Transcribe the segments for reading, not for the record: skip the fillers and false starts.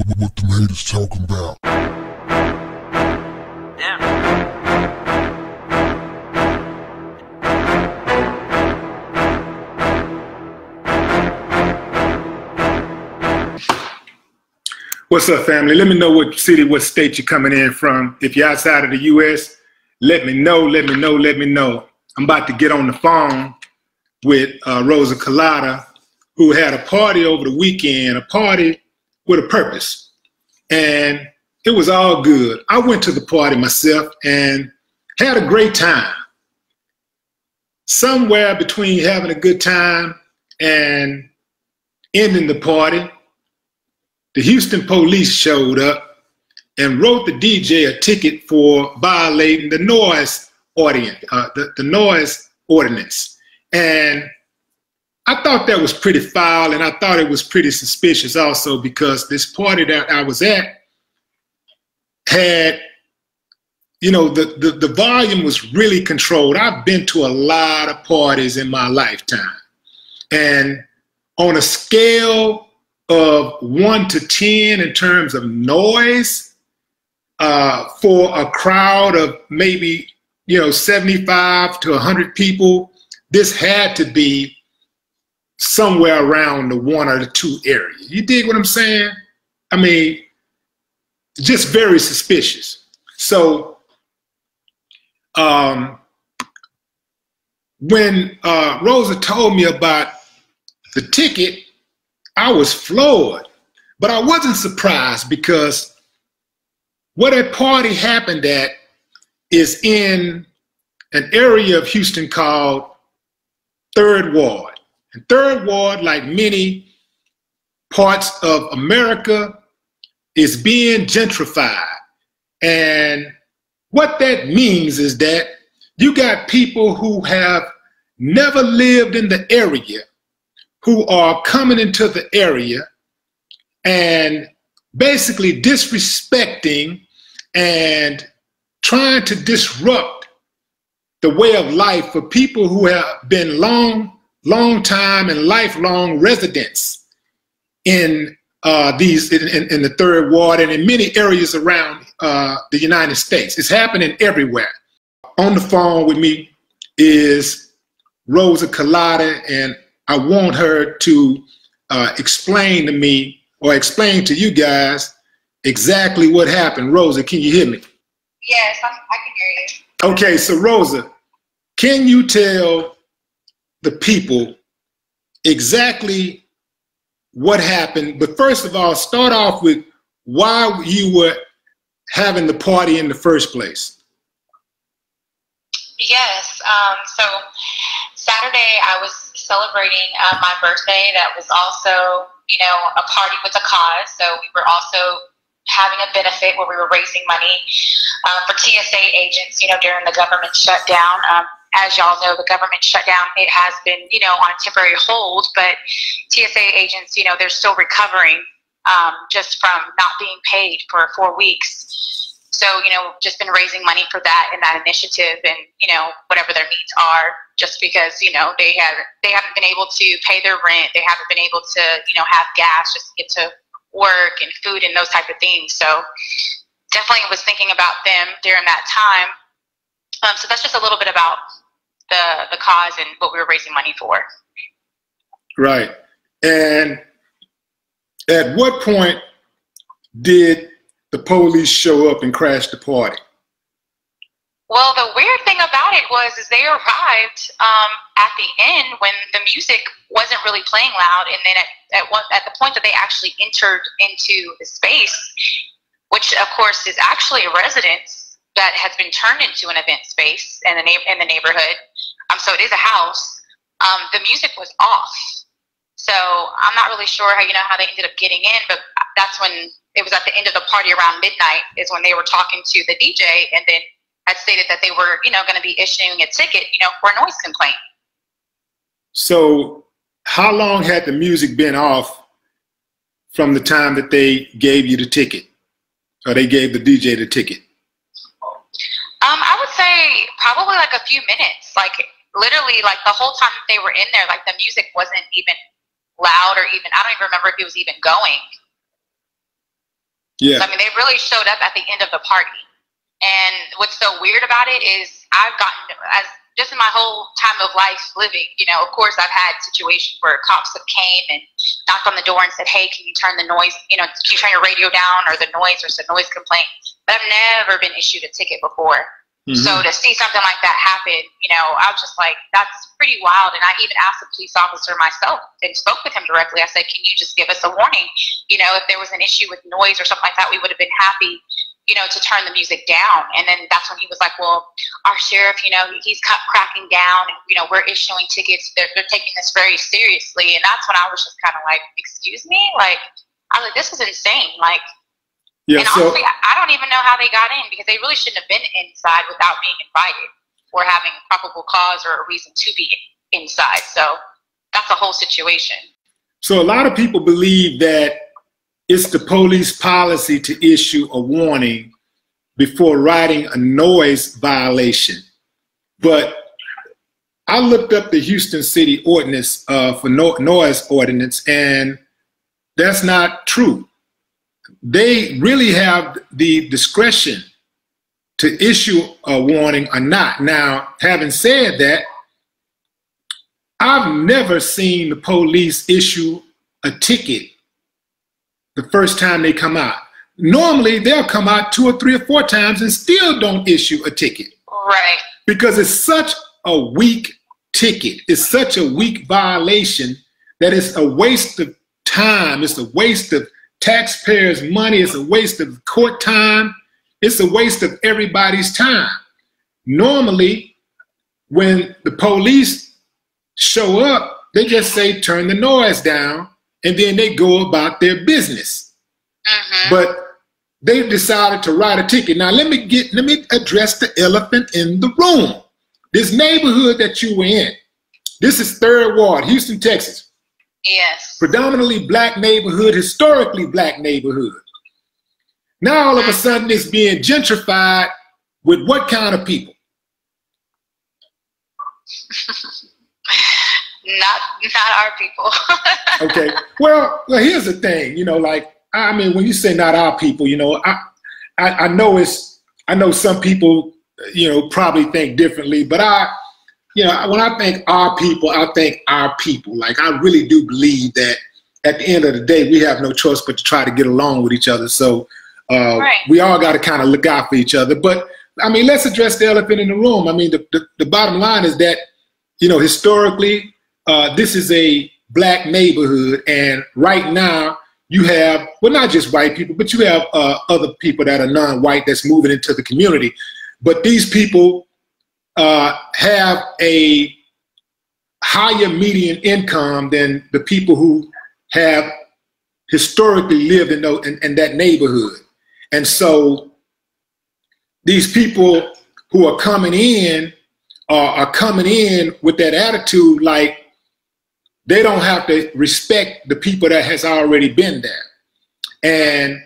What the haters talking about? What's up, family? Let me know what city, what state you're coming in from. If you're outside of the U.S., let me know, let me know, let me know. I'm about to get on the phone with Rosa Colada, who had a party over the weekend, a party with a purpose. And it was all good. I went to the party myself and had a great time. Somewhere between having a good time and ending the party, the Houston police showed up and wrote the DJ a ticket for violating the noise ordinance. And I thought that was pretty foul, and I thought it was pretty suspicious also, because this party that I was at had, you know, the volume was really controlled. I've been to a lot of parties in my lifetime, and on a scale of 1 to 10 in terms of noise, for a crowd of maybe, 75 to 100 people, this had to be somewhere around the 1 or the 2 area. You dig what I'm saying? I mean, just very suspicious. So when Rosa told me about the ticket, I was floored, but I wasn't surprised, because where that party happened at is in an area of Houston called 3rd Ward. And 3rd Ward, like many parts of America, is being gentrified. And what that means is that you got people who have never lived in the area, who are coming into the area and basically disrespecting and trying to disrupt the way of life for people who have been long time and lifelong residents in in the 3rd Ward and in many areas around the United States. It's happening everywhere. On the phone with me is Rosa Colada, and I want her to explain to me, or explain to you guys, exactly what happened. Rosa, can you hear me? Yes, I can hear you. Okay, so Rosa, can you tell the people exactly what happened? But first of all, start off with why you were having the party in the first place. Yes, so Saturday I was celebrating my birthday. That was also, a party with a cause. So we were also having a benefit where we were raising money for TSA agents, during the government shutdown. As y'all know, the government shutdown, it has been, on a temporary hold, but TSA agents, they're still recovering just from not being paid for 4 weeks. So, just been raising money for that and that initiative, and, whatever their needs are, just because, they haven't been able to pay their rent. They haven't been able to, have gas just to get to work and food and those type of things. So definitely was thinking about them during that time. So that's just a little bit about the cause and what we were raising money for. Right. And at what point did the police show up and crash the party? Well, the weird thing about it is they arrived at the end when the music wasn't really playing loud, and then at the point that they actually entered into the space, which of course is actually a residence that has been turned into an event space in the neighborhood. So it is a house. The music was off, so I'm not really sure how they ended up getting in, but that's when it was at the end of the party around midnight is when they were talking to the DJ, and then had stated that they were, going to be issuing a ticket, for a noise complaint. So how long had the music been off from the time that they gave you the ticket, or they gave the DJ the ticket? I would say probably like a few minutes, like literally like the whole time they were in there, like the music wasn't even loud, or even, I don't even remember if it was even going. Yeah. So, I mean, they really showed up at the end of the party. And what's so weird about it is I've gotten, as just in my whole time of life living, you know, of course I've had situations where cops have came and knocked on the door and said, hey, can you turn the noise, you know, can you turn your radio down, or the noise, or it's a noise complaint. But I've never been issued a ticket before. So to see something like that happen, you know, I was just like, that's pretty wild. And I even asked the police officer myself and spoke with him directly. I said, can you just give us a warning? You know, if there was an issue with noise or something like that, we would have been happy, you know, to turn the music down. And then that's when he was like, well, our sheriff, you know, he's cracking down, and, you know, we're issuing tickets. They're taking this very seriously. And that's when I was just kind of like, excuse me? Like, I was like, this is insane. Like, yeah, and honestly, I don't even know how they got in, because they really shouldn't have been inside without being invited or having probable cause or a reason to be inside. So that's a whole situation. So a lot of people believe that it's the police policy to issue a warning before writing a noise violation. But I looked up the Houston City ordinance for noise ordinance, and that's not true. They really have the discretion to issue a warning or not. Now, having said that, I've never seen the police issue a ticket the first time they come out. Normally, they'll come out 2 or 3 or 4 times and still don't issue a ticket. Right. Because it's such a weak ticket. It's such a weak violation that it's a waste of time. It's a waste of taxpayers' money. It's a waste of court time. It's a waste of everybody's time. Normally, when the police show up, they just say, turn the noise down, and then they go about their business. But they decided to write a ticket. Now, let me address the elephant in the room. This neighborhood that you were in, this is 3rd Ward, Houston, Texas. Yes. Predominantly black neighborhood, historically black neighborhood. Now all of a sudden it's being gentrified with what kind of people? Not our people. Okay. Well, here's the thing, you know, like, I mean, when you say not our people, you know, I know some people, you know, probably think differently, but you know, when I think our people, I think our people. Like, I really do believe that at the end of the day, we have no choice but to try to get along with each other. So we all got to kind of look out for each other. But, I mean, let's address the elephant in the room. I mean, the bottom line is that, you know, historically, this is a black neighborhood. And right now, you have, well, not just white people, but you have other people that are non-white that's moving into the community. But these people have a higher median income than the people who have historically lived in that neighborhood. And so these people who are coming in are coming in with that attitude like they don't have to respect the people that has already been there. And,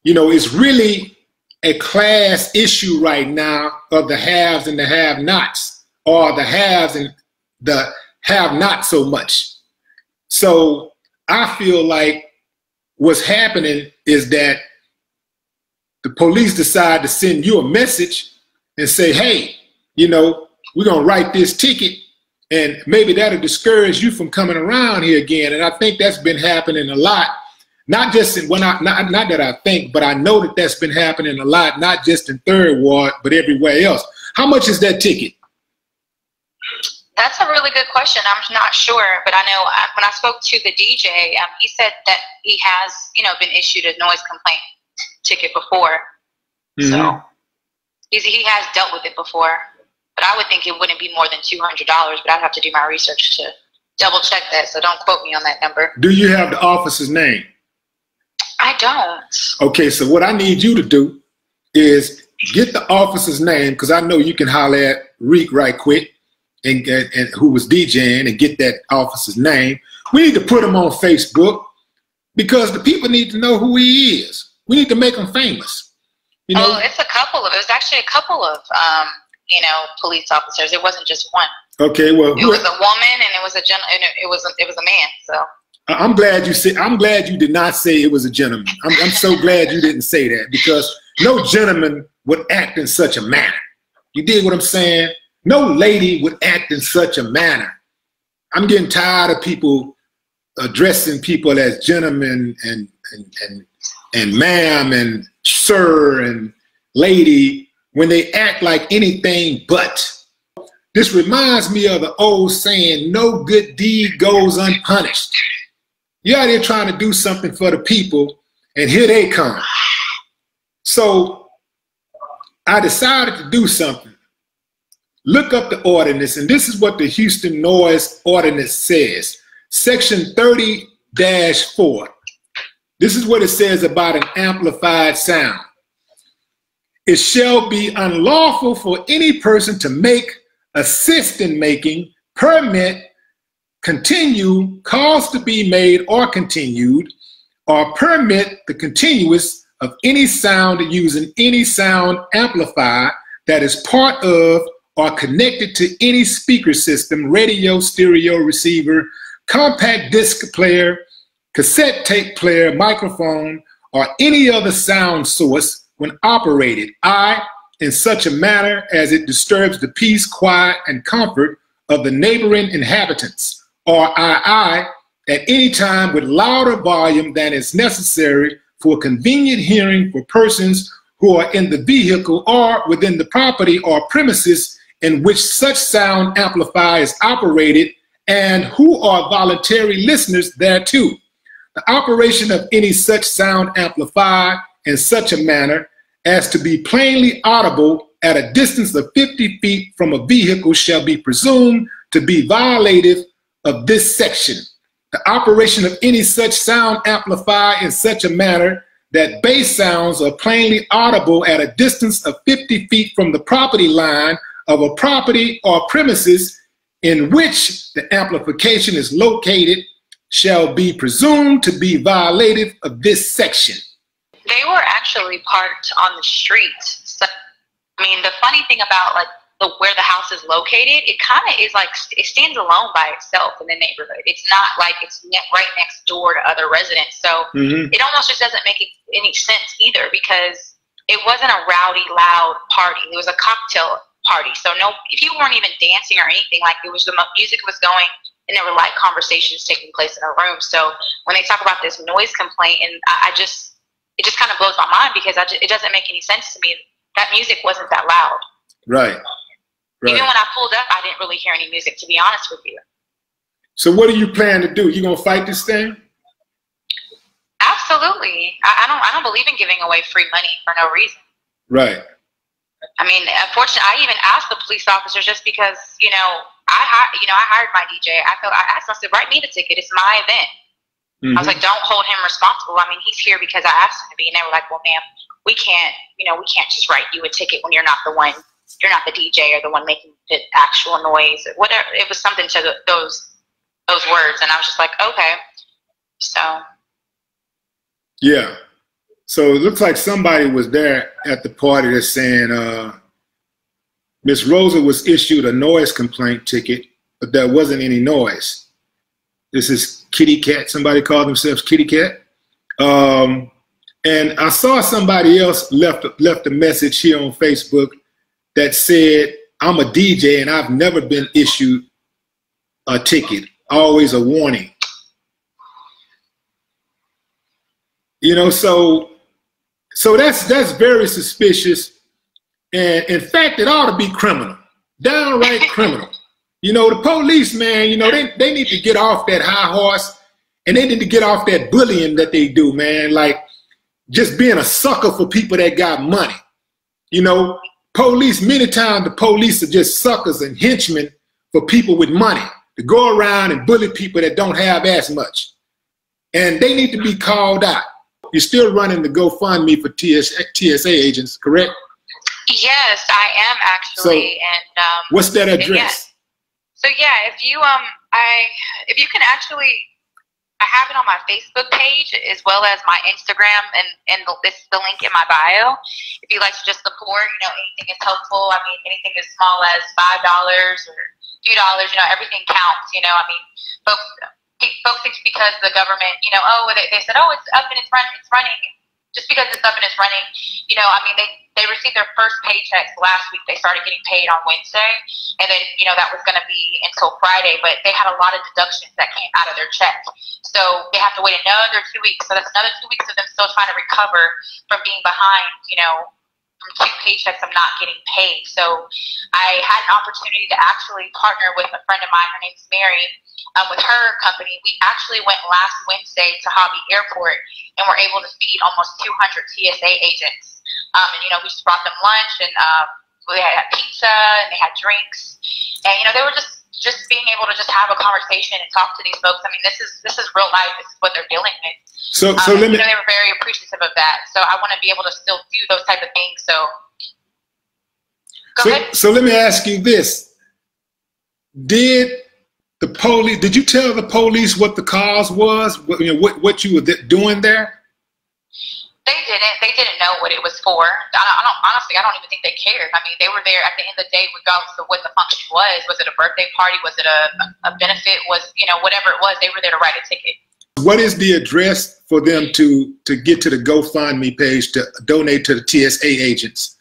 you know, it's really a class issue right now of the haves and the have-nots, or the haves and the have-not so much. So I feel like what's happening is that the police decide to send you a message and say, hey, you know, we're going to write this ticket, and maybe that'll discourage you from coming around here again. And I think that's been happening a lot. Not just in, not that I think, but I know that that's been happening a lot, not just in 3rd Ward, but everywhere else. How much is that ticket? That's a really good question. I'm not sure, but I know when I spoke to the DJ, he said that he has, you know, been issued a noise complaint ticket before. So he has dealt with it before, but I would think it wouldn't be more than $200, but I'd have to do my research to double check that. So don't quote me on that number. Do you have the officer's name? I don't. Okay, so what I need you to do is get the officer's name, because I know you can holler at Reek right quick, and who was DJing, and get that officer's name. We need to put him on Facebook, because the people need to know who he is. We need to make him famous. You know? Oh, it was actually a couple of you know, police officers. It wasn't just one. Okay, well, it was a woman and it was a it was a man. So I'm glad you said. I'm glad you did not say it was a gentleman. I'm so glad you didn't say that, because no gentleman would act in such a manner. You dig what I'm saying? No lady would act in such a manner. I'm getting tired of people addressing people as gentlemen and ma'am and sir and lady when they act like anything but. This reminds me of the old saying, no good deed goes unpunished. You're out here trying to do something for the people, and here they come. So I decided to do something. Look up the ordinance, and this is what the Houston Noise Ordinance says. Section 30-4. This is what it says about an amplified sound. It shall be unlawful for any person to make, assist in making, permit, continue, cause to be made or continued, or permit the continuance of any sound using any sound amplifier that is part of or connected to any speaker system, radio, stereo receiver, compact disc player, cassette tape player, microphone, or any other sound source when operated, in such a manner as it disturbs the peace, quiet, and comfort of the neighboring inhabitants, or at any time with louder volume than is necessary for convenient hearing for persons who are in the vehicle or within the property or premises in which such sound amplifier is operated and who are voluntary listeners thereto. The operation of any such sound amplifier in such a manner as to be plainly audible at a distance of 50 feet from a vehicle shall be presumed to be violative of this section. The operation of any such sound amplifier in such a manner that bass sounds are plainly audible at a distance of 50 feet from the property line of a property or premises in which the amplification is located shall be presumed to be violative of this section. They were actually parked on the street. So, I mean, the funny thing about like where the house is located, it kind of is like, it stands alone by itself in the neighborhood. It's not like it's right next door to other residents. So it almost just doesn't make any sense either, because it wasn't a rowdy, loud party. It was a cocktail party. So no, if you weren't even dancing or anything, like it was, the music was going and there were light conversations taking place in a room. So when they talk about this noise complaint, and it just kind of blows my mind, because it doesn't make any sense to me. That music wasn't that loud. Right. Even when I pulled up, I didn't really hear any music, to be honest with you. So what do you plan to do? You gonna fight this thing? Absolutely. I don't believe in giving away free money for no reason. Right. I mean, unfortunately, I even asked the police officers, just because, I hired my DJ. I asked them, I said, write me the ticket. It's my event. I was like, don't hold him responsible. I mean, he's here because I asked him to be. And they were like, well, ma'am, we can't just write you a ticket when you're not the one, you're not the DJ or the one making the actual noise or whatever. It was something to those words. And I was just like, okay. So. Yeah. So it looks like somebody was there at the party that's saying, Miss Rosa was issued a noise complaint ticket, but there wasn't any noise. This is Kitty Cat. Somebody called themselves Kitty Cat. And I saw somebody else left a message here on Facebook that said, I'm a DJ and I've never been issued a ticket, always a warning. So that's very suspicious. And in fact, it ought to be criminal, downright criminal. The police, man, they need to get off that high horse, and they need to get off that bullying that they do, man. Like just being a sucker for people that got money. Police, many times the police are just suckers and henchmen for people with money to go around and bully people that don't have as much. And they need to be called out. You're still running the GoFundMe for TSA agents, correct? Yes, I am actually. So, what's that address? Yeah. So yeah, if you can actually, I have it on my Facebook page as well as my Instagram, and this is the link in my bio. If you like to just support, anything is helpful. I mean, anything as small as $5 or $2, everything counts. I mean, folks folks think because the government, you know, oh, they said, oh, it's up and it's running. Just because it's up and it's running, you know, I mean, they received their first paychecks last week. They started getting paid on Wednesday, and then, you know, that was going to be until Friday, but they had a lot of deductions that came out of their check. So they have to wait another 2 weeks. So that's another 2 weeks of them still trying to recover from being behind, you know, from 2 paychecks of not getting paid. So I had an opportunity to actually partner with a friend of mine. Her name's Mary. With her company, we actually went last Wednesday to Hobby Airport and were able to feed almost 200 TSA agents. And, you know, we just brought them lunch, and they had pizza and they had drinks. And, you know, they were just being able to just have a conversation and talk to these folks. I mean, this is real life. This is what they're dealing with. So you know, they were very appreciative of that. So I want to be able to still do those type of things. So go ahead. So let me ask you this. Did you tell the police what the cause was? What you were doing there? They didn't know what it was for. Honestly, I don't even think they cared. I mean, they were there at the end of the day, regardless of what the function was. Was it a birthday party? Was it a benefit? Was, you know, whatever it was, they were there to write a ticket. What is the address for them to get to the GoFundMe page to donate to the TSA agents?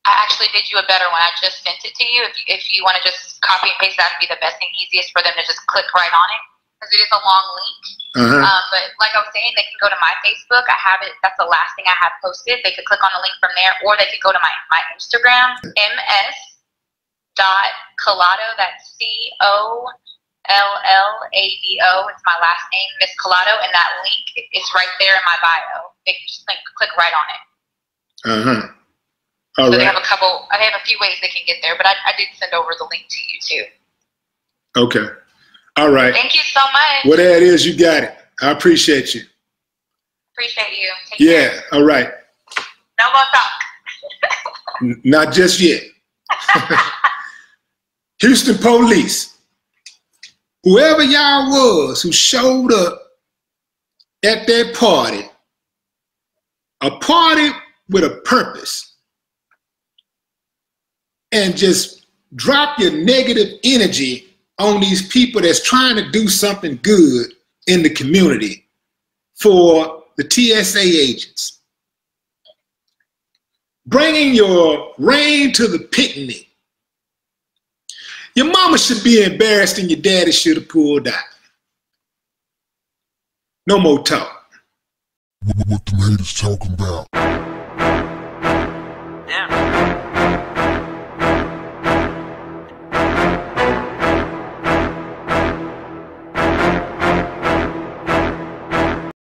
I actually did you a better one. I just sent it to you. If you want to just copy and paste, that would be the best and easiest for them to just click right on it, because it is a long link. But like I was saying, they can go to my Facebook. I have it. That's the last thing I have posted. They could click on the link from there, or they could go to my Instagram, ms.collado. That's COLLADO. It's my last name, Miss Collado, and that link is right there in my bio. They can just click right on it. All so right. they have a few ways they can get there, but I did send over the link to you too. Okay. All right. Thank you so much. Well, there it is. You got it. I appreciate you. Appreciate you. Take care. All right. No more talk. Not just yet. Houston police, whoever y'all was who showed up at that party, a party with a purpose, and just drop your negative energy on these people that's trying to do something good in the community for the TSA agents. Bringing your rain to the picnic. Your mama should be embarrassed and your daddy should have pulled out. No more talk. What the haters talking about? Yeah.